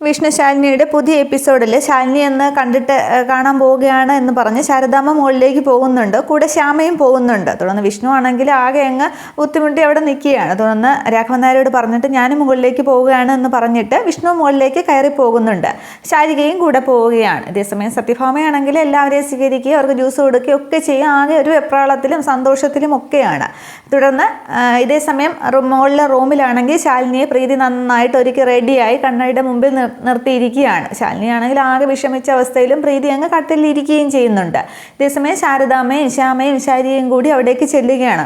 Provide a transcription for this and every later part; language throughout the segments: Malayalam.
വിഷ്ണു ശാലിനിയുടെ പുതിയ എപ്പിസോഡിൽ ശാലിനി എന്ന് കണ്ടിട്ട് കാണാൻ പോവുകയാണ് എന്ന് പറഞ്ഞ് ശാരദാമ്മ മുകളിലേക്ക് പോകുന്നുണ്ട്. കൂടെ ശ്യാമയും പോകുന്നുണ്ട്. തുടർന്ന് വിഷ്ണു ആണെങ്കിൽ ആകെ അങ്ങ് ബുദ്ധിമുട്ടി അവിടെ നിൽക്കുകയാണ്. തുടർന്ന് രാഘവൻ നായരോട് പറഞ്ഞിട്ട് ഞാനും മുകളിലേക്ക് പോവുകയാണ് എന്ന് പറഞ്ഞിട്ട് വിഷ്ണു മുകളിലേക്ക് കയറി പോകുന്നുണ്ട്. ശാരികയും കൂടെ പോവുകയാണ്. അതേസമയം സത്യഭാമയാണെങ്കിൽ എല്ലാവരെയും സ്വീകരിക്കുകയും അവർക്ക് ജ്യൂസ് കൊടുക്കുകയും ഒക്കെ ചെയ്യും. ആകെ ഒരു വെപ്രാളത്തിലും സന്തോഷത്തിലും ഒക്കെയാണ്. തുടർന്ന് ഇതേസമയം മുകളിലെ റൂമിലാണെങ്കിൽ ശാലിനിയെ പ്രീതി നന്നായിട്ട് ഒരുക്കി റെഡിയായി കണ്ണയുടെ മുമ്പിൽ നിർത്തിയിരിക്കുകയാണ്. ശാലിനിയാണെങ്കിൽ ആകെ വിഷമിച്ച അവസ്ഥയിലും പ്രീതി അങ്ങ് കട്ടിലിരിക്കുകയും ചെയ്യുന്നുണ്ട്. അതേസമയം ശാരദാമ്മയും ശ്യാമയും ശാരികയും കൂടി അവിടേക്ക് ചെല്ലുകയാണ്.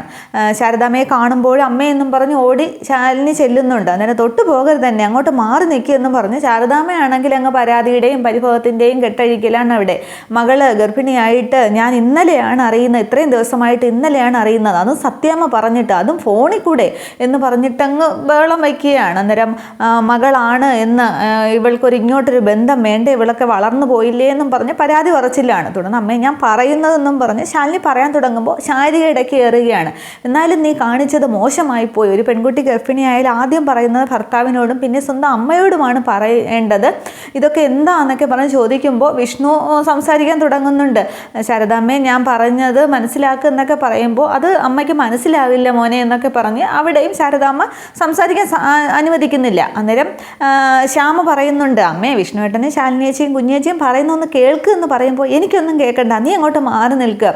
ശാരദാമ്മയെ കാണുമ്പോൾ അമ്മയെന്നും പറഞ്ഞ് ഓടി ശാലിനി ചെല്ലുന്നുണ്ട്. അന്നേരം തൊട്ട് പോകരുത് തന്നെ, അങ്ങോട്ട് മാറി നിൽക്കുമെന്നും പറഞ്ഞ് ശാരദാമ്മയാണെങ്കിൽ അങ്ങ് പരാതിയുടെയും പരിഭവത്തിൻ്റെയും കെട്ടഴിക്കലാണ് അവിടെ. മകള് ഗർഭിണിയായിട്ട് ഞാൻ ഇന്നലെയാണ് അറിയുന്നത്, ഇത്രയും ദിവസമായിട്ട് ഇന്നലെയാണ് അറിയുന്നത്, അതും സത്യാമ്മ പറഞ്ഞിട്ട്, അതും ഫോണിൽ കൂടെ എന്ന് പറഞ്ഞിട്ടങ്ങ് ബഹളം വയ്ക്കുകയാണ്. അന്നേരം മകളാണ് എന്ന് ഇവൾക്കൊരു ഇങ്ങോട്ടൊരു ബന്ധം വേണ്ട, ഇവളൊക്കെ വളർന്നു പോയില്ലേ എന്നും പറഞ്ഞ് പരാതി പറച്ചില്ലാണ്. തുടർന്ന് അമ്മയെ ഞാൻ പറയുന്നതെന്നും പറഞ്ഞ് ശാലിനി പറയാൻ തുടങ്ങുമ്പോൾ ശാരിക ഇടയ്ക്ക് കയറുകയാണ്. എന്നാലും നീ കാണിച്ചത് മോശമായിപ്പോയി. ഒരു പെൺകുട്ടി ഗർഭിണിയായാലും ആദ്യം പറയുന്നത് ഭർത്താവിനോടും പിന്നെ സ്വന്തം അമ്മയോടുമാണ് പറയേണ്ടത്. ഇതൊക്കെ എന്താണെന്നൊക്കെ പറഞ്ഞ് ചോദിക്കുമ്പോൾ വിഷ്ണു സംസാരിക്കാൻ തുടങ്ങുന്നുണ്ട്. ശാരദാമ്മയെ ഞാൻ പറഞ്ഞത് മനസ്സിലാക്കുക എന്നൊക്കെ പറയുമ്പോൾ അത് അമ്മയ്ക്ക് മനസ്സിലാവില്ല മോനെ എന്നൊക്കെ പറഞ്ഞ് അവിടെയും ശാരദാമ്മ സംസാരിക്കാൻ അനുവദിക്കുന്നില്ല. അന്നേരം ശ്യാമ പറയുന്നുണ്ട്, അമ്മേ വിഷ്ണുവേട്ടനും ശാലിനിയേച്ചിയും കുഞ്ഞേച്ചിയും പറയുന്നൊന്ന് കേൾക്ക് എന്ന് പറയുമ്പോൾ എനിക്കൊന്നും കേൾക്കണ്ട, നീ അങ്ങോട്ട് മാറി നിൽക്കുക.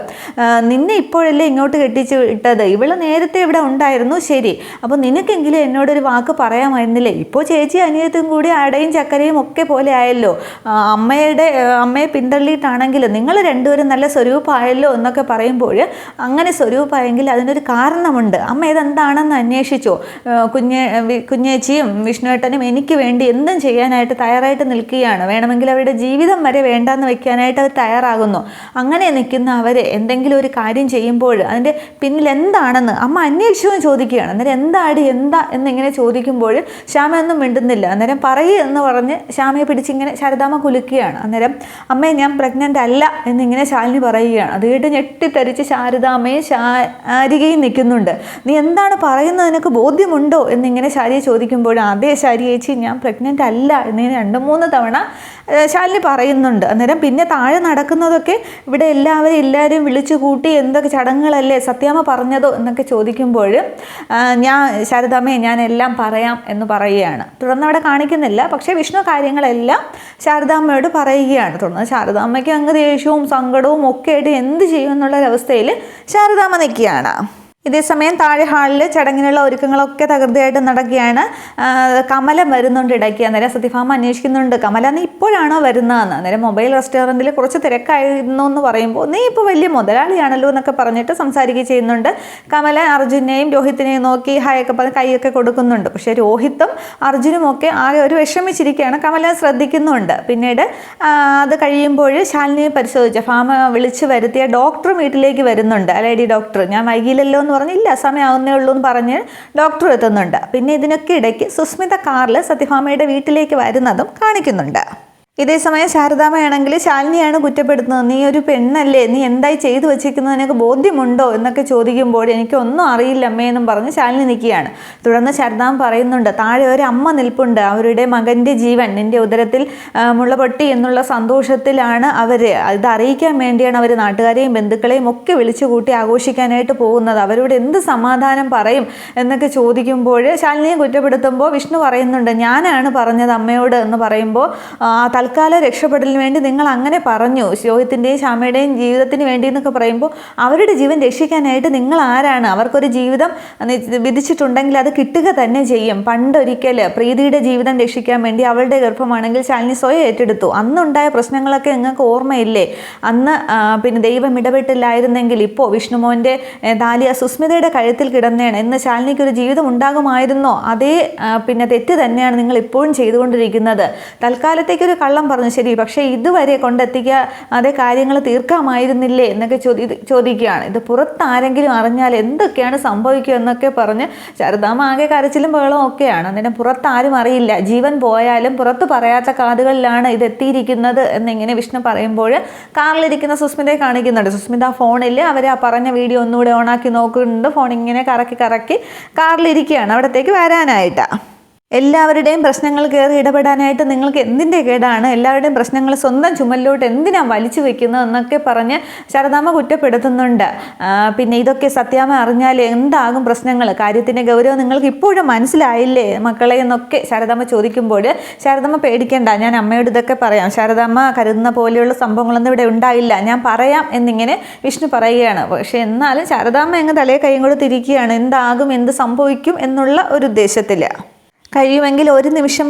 നിന്നെ ഇപ്പോഴല്ലേ ഇങ്ങോട്ട് കെട്ടിച്ച് ഇട്ടത്, ഇവള് നേരത്തെ ഇവിടെ ഉണ്ടായിരുന്നു, ശരി, അപ്പോൾ നിനക്കെങ്കിലും എന്നോടൊരു വാക്ക് പറയാമായിരുന്നില്ലേ? ഇപ്പോൾ ചേച്ചി അനിയത്തും കൂടി അടയും ചക്കരയും ഒക്കെ പോലെ ആയല്ലോ. അമ്മയെ പിന്തള്ളിയിട്ടാണെങ്കിലും നിങ്ങൾ രണ്ടുപേരും നല്ല സ്വരൂപമായല്ലോ എന്നൊക്കെ പറയുമ്പോൾ അങ്ങനെ സ്വരൂപമായെങ്കിൽ അതിനൊരു കാരണമുണ്ട്. അമ്മ ഇതെന്താണെന്ന് അന്വേഷിച്ചോ? കുഞ്ഞേച്ചിയും വിഷ്ണുവേട്ടനും എനിക്ക് വേണ്ടി എന്തും ചെയ്യാനായിട്ട് തയ്യാറായിട്ട് നിൽക്കുകയാണ്. വേണമെങ്കിൽ അവരുടെ ജീവിതം വരെ വേണ്ടാന്ന് വെക്കാനായിട്ട് അവർ തയ്യാറാകുന്നു. അങ്ങനെ നിൽക്കുന്ന അവർ എന്തെങ്കിലും ഒരു കാര്യം ചെയ്യുമ്പോൾ അതിൻ്റെ പിന്നിൽ എന്താണെന്ന് അമ്മ അന്വേഷിച്ചും ചോദിക്കുകയാണ്. അന്നേരം എന്താ എന്നിങ്ങനെ ചോദിക്കുമ്പോൾ ശ്യാമ ഒന്നും മിണ്ടുന്നില്ല. അന്നേരം പറയൂ എന്ന് പറഞ്ഞ് ശ്യാമയെ പിടിച്ചിങ്ങനെ ശാരദാമ്മ കുലുക്കുകയാണ്. അന്നേരം അമ്മയെ ഞാൻ പ്രഗ്നൻ്റ് അല്ല എന്നിങ്ങനെ ശാലിനി പറയുകയാണ്. അത് കേട്ട് ഞെട്ടിത്തരിച്ച് ശാരദാമ്മയും ശാരികയും നിൽക്കുന്നുണ്ട്. നീ എന്താണ് പറയുന്നത്, നിനക്ക് ബോധ്യമുണ്ടോ എന്നിങ്ങനെ ശാരിയെ ചോദിക്കുമ്പോൾ അതേ ശാരി ചേച്ചി ഞാൻ പ്രഗ്നൻ്റ് അല്ല എന്നിങ്ങനെ 2-3 തവണ ശാലിനി പറയുന്നുണ്ട്. അന്നേരം പിന്നെ താഴെ നടക്കുന്നതൊക്കെ ഇവിടെ എല്ലാവരും വിളിച്ചു കൂട്ടി എന്തൊക്കെ ചടങ്ങുകളല്ലേ സത്യാമ്മ പറഞ്ഞതോ എന്നൊക്കെ ചോദിക്കുമ്പോൾ ശാരദാമ്മയെ ഞാൻ എല്ലാം പറയാം എന്ന് പറയുകയാണ്. തുടർന്ന് അവിടെ കാണിക്കുന്നില്ല, പക്ഷേ വിഷ്ണു കാര്യങ്ങളെല്ലാം ശാരദാമ്മയോട് പറയുകയാണ്. തുടർന്ന് ശാരദാമ്മയ്ക്ക് അങ്ങ് ദേഷ്യവും സങ്കടവും ഒക്കെ ആയിട്ട് എന്ത് ചെയ്യുമെന്നുള്ളൊരവസ്ഥയിൽ ശാരദാമ്മ നിൽക്കുകയാണ്. ഇതേസമയം താഴെ ഹാളിൽ ചടങ്ങിനുള്ള ഒരുക്കങ്ങളൊക്കെ തകൃതിയായിട്ട് നടക്കുകയാണ്. കമലം വരുന്നുണ്ട് ഇടയ്ക്ക്. അന്നേരം സത്യഭാമ അന്വേഷിക്കുന്നുണ്ട്, കമല നീ ഇപ്പോഴാണോ വരുന്നതെന്ന്. അന്നേരം മൊബൈൽ റെസ്റ്റോറൻറ്റിൽ കുറച്ച് തിരക്കായിരുന്നു എന്ന് പറയുമ്പോൾ നീ ഇപ്പോൾ വലിയ മുതലാളിയാണല്ലോ എന്നൊക്കെ പറഞ്ഞിട്ട് സംസാരിക്കുകയും ചെയ്യുന്നുണ്ട്. കമല അർജുനെയും രോഹിത്തിനെയും നോക്കി ഹായൊക്കെ പറഞ്ഞ് കൈയൊക്കെ കൊടുക്കുന്നുണ്ട്. പക്ഷേ രോഹിത്തും അർജുനും ഒക്കെ ആകെ ഒരു വിഷമിച്ചിരിക്കുകയാണ്. കമല ശ്രദ്ധിക്കുന്നുണ്ട്. പിന്നീട് അത് കഴിയുമ്പോൾ ശാലിനിയെ പരിശോധിച്ച ഭാമ വിളിച്ചു വരുത്തിയ ഡോക്ടർ വീട്ടിലേക്ക് വരുന്നുണ്ട്. ലേഡി ഡോക്ടർ, ഞാൻ വൈകിയില്ലല്ലോ എന്ന് പറഞ്ഞില്ല, സമയമാവുന്നേ ഉള്ളൂ എന്ന് പറഞ്ഞ് ഡോക്ടർ എത്തുന്നുണ്ട്. പിന്നെ ഇതിനൊക്കെ ഇടയ്ക്ക് സുസ്മിത കാറിൽ സത്യഭാമയുടെ വീട്ടിലേക്ക് വരുന്നതും കാണിക്കുന്നുണ്ട്. ഇതേസമയം ശാരദാമ്മയാണെങ്കിൽ ശാലിനിയാണ് കുറ്റപ്പെടുത്തുന്നത്. നീ ഒരു പെണ്ണല്ലേ, നീ എന്തായി ചെയ്തു വെച്ചിരിക്കുന്നത്, നിനക്ക് ബോധ്യമുണ്ടോ എന്നൊക്കെ ചോദിക്കുമ്പോൾ എനിക്കൊന്നും അറിയില്ല അമ്മയെന്നും പറഞ്ഞ് ശാലിനി നിൽക്കുകയാണ്. തുടർന്ന് ശാരദാമ്മ പറയുന്നുണ്ട്, താഴെ ഒരു അമ്മ നിൽപ്പുണ്ട്, അവരുടെ മകൻ്റെ ജീവൻ നിൻ്റെ ഉദരത്തിൽ മുളപൊട്ടി എന്നുള്ള സന്തോഷത്തിലാണ് അവർ. ഇത് അറിയിക്കാൻ വേണ്ടിയാണ് അവർ നാട്ടുകാരെയും ബന്ധുക്കളെയും ഒക്കെ വിളിച്ചു കൂട്ടി ആഘോഷിക്കാനായിട്ട് പോകുന്നത്. അവരോട് എന്ത് സമാധാനം പറയും എന്നൊക്കെ ചോദിക്കുമ്പോൾ ശാലിനിയെ കുറ്റപ്പെടുത്തുമ്പോൾ വിഷ്ണു പറയുന്നുണ്ട്, ഞാനാണ് പറഞ്ഞത് അമ്മയോട് എന്ന് പറയുമ്പോൾ തൽക്കാല രക്ഷപ്പെടലിന് വേണ്ടി നിങ്ങൾ അങ്ങനെ പറഞ്ഞു, രോഹിത്തിൻ്റെയും ശ്യാമയുടെയും ജീവിതത്തിന് വേണ്ടി എന്നൊക്കെ പറയുമ്പോൾ അവരുടെ ജീവൻ രക്ഷിക്കാനായിട്ട് നിങ്ങൾ ആരാണ്? അവർക്കൊരു ജീവിതം വിധിച്ചിട്ടുണ്ടെങ്കിൽ അത് കിട്ടുക തന്നെ ചെയ്യും. പണ്ടൊരിക്കൽ പ്രീതിയുടെ ജീവിതം രക്ഷിക്കാൻ വേണ്ടി അവളുടെ ഗർഭമാണെങ്കിൽ ശാലിനി സ്വയം ഏറ്റെടുത്തു. അന്നുണ്ടായ പ്രശ്നങ്ങളൊക്കെ നിങ്ങൾക്ക് ഓർമ്മയില്ലേ? അന്ന് പിന്നെ ദൈവം ഇടപെട്ടില്ലായിരുന്നെങ്കിൽ ഇപ്പോൾ വിഷ്ണുമോൻ്റെ താലി സുസ്മിതയുടെ കഴുത്തിൽ കിടന്നേണ് എന്ന് ശാലിനിക്കൊരു ജീവിതം ഉണ്ടാകുമായിരുന്നോ? അതേ പിന്നെ തെറ്റ് തന്നെയാണ് നിങ്ങൾ ഇപ്പോഴും ചെയ്തുകൊണ്ടിരിക്കുന്നത്. തൽക്കാലത്തേക്കൊരു കള്ളം പറഞ്ഞു ശരി, പക്ഷേ ഇതുവരെ കൊണ്ടെത്തിക്കുക അതേ കാര്യങ്ങൾ തീർക്കാമായിരുന്നില്ലേ എന്നൊക്കെ ചോദിക്കുകയാണ്. ഇത് പുറത്താരെങ്കിലും അറിഞ്ഞാൽ എന്തൊക്കെയാണ് സംഭവിക്കുക എന്നൊക്കെ പറഞ്ഞ് ശാരദാമ്മ ആകെ കരച്ചിലും ബഹളവും ഒക്കെയാണ്. അന്നേരം പുറത്താരും അറിയില്ല, ജീവൻ പോയാലും പുറത്ത് പറയാത്ത കാതുകളിലാണ് ഇത് എത്തിയിരിക്കുന്നത് എന്നിങ്ങനെ വിഷ്ണു പറയുമ്പോൾ കാറിലിരിക്കുന്ന സുസ്മിതയെ കാണിക്കുന്നുണ്ട്. സുസ്മിത ഫോണിൽ അവർ ആ പറഞ്ഞ വീഡിയോ ഒന്നുകൂടെ ഓണാക്കി നോക്കുന്നുണ്ട്. ഫോൺ ഇങ്ങനെ കറക്കി കാറിലിരിക്കുകയാണ് അവിടത്തേക്ക് വരാനായിട്ട്. എല്ലാവരുടെയും പ്രശ്നങ്ങൾ കയറി ഇടപെടാനായിട്ട് നിങ്ങൾക്ക് എന്തിൻ്റെ കേടാണ്? എല്ലാവരുടെയും പ്രശ്നങ്ങൾ സ്വന്തം ചുമലിലോട്ട് എന്തിനാണ് വലിച്ചു വെക്കുന്നത് എന്നൊക്കെ പറഞ്ഞ് ശാരദാമ്മ കുറ്റപ്പെടുത്തുന്നുണ്ട്. പിന്നെ ഇതൊക്കെ സത്യാമ്മ അറിഞ്ഞാൽ എന്താകും പ്രശ്നങ്ങൾ? കാര്യത്തിൻ്റെ ഗൗരവം നിങ്ങൾക്ക് ഇപ്പോഴും മനസ്സിലായില്ലേ മക്കളെ എന്നൊക്കെ ശാരദാമ്മ ചോദിക്കുമ്പോൾ ശാരദാമ്മ പേടിക്കേണ്ട, ഞാൻ അമ്മയോട് ഇതൊക്കെ പറയാം, ശാരദാമ്മ കരുതുന്ന പോലെയുള്ള സംഭവങ്ങളൊന്നും ഇവിടെ ഉണ്ടായില്ല, ഞാൻ പറയാം എന്നിങ്ങനെ വിഷ്ണു പറയുകയാണ്. പക്ഷേ എന്നാലും ശാരദാമ്മ അങ്ങ് തലയെ കൈയും കൊടുത്തിരിക്കുകയാണ്, എന്താകും എന്ത് സംഭവിക്കും എന്നുള്ള ഒരു ഉദ്ദേശത്തിൽ. കഴിയുമെങ്കിൽ ഒരു നിമിഷം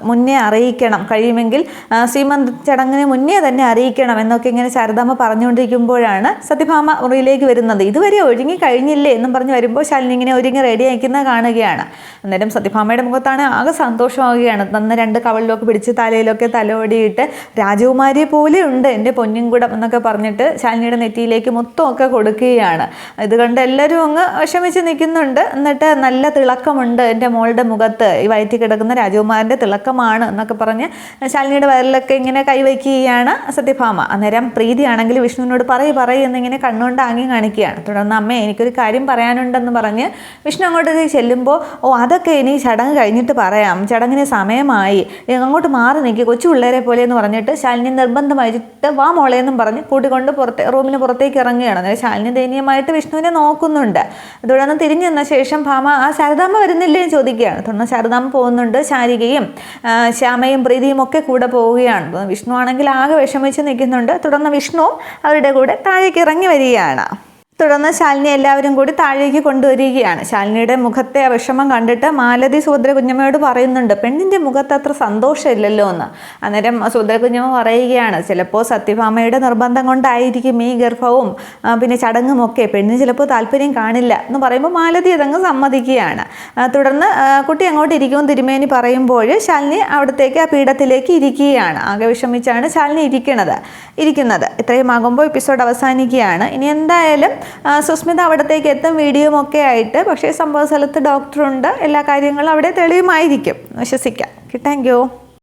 മുന്നേ അറിയിക്കണം, കഴിയുമെങ്കിൽ സീമന്ത ചടങ്ങിന് മുന്നേ തന്നെ അറിയിക്കണം എന്നൊക്കെ ഇങ്ങനെ ശാരദാമ്മ പറഞ്ഞുകൊണ്ടിരിക്കുമ്പോഴാണ് സത്യഭാമ മുറിയിലേക്ക് വരുന്നത്. ഇതുവരെ ഒരുങ്ങി കഴിഞ്ഞില്ലേ എന്നും പറഞ്ഞ് വരുമ്പോൾ ശാലിനി ഇങ്ങനെ ഒരുങ്ങി റെഡി ആയിരിക്കുന്നത് കാണുകയാണ്. അന്നേരം സത്യഭാമയുടെ മുഖത്താണ് ആകെ സന്തോഷമാവുകയാണ്. തന്ന 2 കവളിലൊക്കെ പിടിച്ച് തലയിലൊക്കെ തലോടിയിട്ട് രാജകുമാരിയെ പോലെ ഉണ്ട് എൻ്റെ പൊന്നിൻകുടം എന്നൊക്കെ പറഞ്ഞിട്ട് ശാലിനിയുടെ നെറ്റിയിലേക്ക് മുത്തമൊക്കെ കൊടുക്കുകയാണ്. ഇത് കണ്ട് എല്ലാവരും അങ്ങ് വിഷമിച്ച് നിൽക്കുന്നുണ്ട്. എന്നിട്ട് നല്ല തിളക്കമുണ്ട് എൻ്റെ മോളുടെ മുഖത്ത്, ഈ വയറ്റിൽ കിടക്കുന്ന രാജകുമാരൻ്റെ തിളക്കമാണ് എന്നൊക്കെ പറഞ്ഞ് ശാലിനിയുടെ വയറിലൊക്കെ ഇങ്ങനെ കൈവയ്ക്കുകയാണ് സത്യഭാമ. അന്നേരം പ്രീതിയാണെങ്കിൽ വിഷ്ണുവിനോട് പറയ് എന്നിങ്ങനെ കണ്ണുകൊണ്ട് ആംഗ്യം കാണിക്കുകയാണ്. തുടർന്ന് അമ്മേ എനിക്കൊരു കാര്യം പറയാനുണ്ടെന്ന് പറഞ്ഞ് വിഷ്ണു അങ്ങോട്ടേക്ക് ചെല്ലുമ്പോൾ അതൊക്കെ ഇനി ചടങ്ങ് കഴിഞ്ഞിട്ട് പറയാം, ചടങ്ങിന് സമയമായി, അങ്ങോട്ട് മാറി നിൽക്കുക കൊച്ചു പിള്ളേരെ പോലെ എന്ന് പറഞ്ഞിട്ട് ശാലിനി നിർബന്ധമായിട്ട് വാ മോളെ എന്നും പറഞ്ഞ് കൂട്ടിക്കൊണ്ട് റൂമിന് പുറത്തേക്ക് ഇറങ്ങുകയാണ്. അന്നേരം ശാലിനി ദയനീയമായിട്ട് വിഷ്ണുവിനെ നോക്കുന്നുണ്ട്. തുടർന്ന് തിരിഞ്ഞു വന്ന ശേഷം ഭാമ ശാരദാമ്മ വരുന്നില്ലേ ചോദിക്കുകയാണ്. തുടർന്ന് ശാരദാമ്മ പോകുന്നുണ്ട്. ശാരികയും ശ്യാമയും പ്രീതിയും ഒക്കെ കൂടെ പോവുകയാണ്. വിഷ്ണു ആണെങ്കിൽ ആകെ വിഷമിച്ച് നിൽക്കുന്നുണ്ട്. തുടർന്ന് വിഷ്ണുവും അവരുടെ കൂടെ താഴേക്ക് ഇറങ്ങി വരികയാണ്. തുടർന്ന് ശാലിനി എല്ലാവരും കൂടി താഴേക്ക് കൊണ്ടുവരികയാണ്. ശാലിനിയുടെ മുഖത്തെ വിഷമം കണ്ടിട്ട് മാലതി സുഭദ്ര കുഞ്ഞമ്മയോട് പറയുന്നുണ്ട്, പെണ്ണിൻ്റെ മുഖത്ത് അത്ര സന്തോഷമില്ലല്ലോ എന്ന്. അന്നേരം സുഭദ്ര കുഞ്ഞമ്മ പറയുകയാണ്, ചിലപ്പോൾ സത്യഭാമയുടെ നിർബന്ധം കൊണ്ടായിരിക്കും ഈ ഗർഭവും പിന്നെ ചടങ്ങും ഒക്കെ, പെണ്ണിന് ചിലപ്പോൾ താല്പര്യം കാണില്ല എന്ന് പറയുമ്പോൾ മാലതി അതങ്ങ് സമ്മതിക്കുകയാണ്. തുടർന്ന് കുട്ടി അങ്ങോട്ട് ഇരിക്കുമെന്ന് തിരുമേനി പറയുമ്പോൾ ശാലിനി അവിടത്തേക്ക് ആ പീഠത്തിലേക്ക് ഇരിക്കുകയാണ്. ആകെ വിഷമിച്ചാണ് ശാലിനി ഇരിക്കുന്നത്. ഇത്രയും ആകുമ്പോൾ എപ്പിസോഡ് അവസാനിക്കുകയാണ്. ഇനി എന്തായാലും സുസ്മിത അവിടത്തേക്ക് എത്തും വീഡിയോ ഒക്കെ ആയിട്ട്. പക്ഷേ സംഭവ സ്ഥലത്ത് ഡോക്ടറുണ്ട്, എല്ലാ കാര്യങ്ങളും അവിടെ തെളിയുമായിരിക്കും, വിശ്വസിക്കാം. Thank you.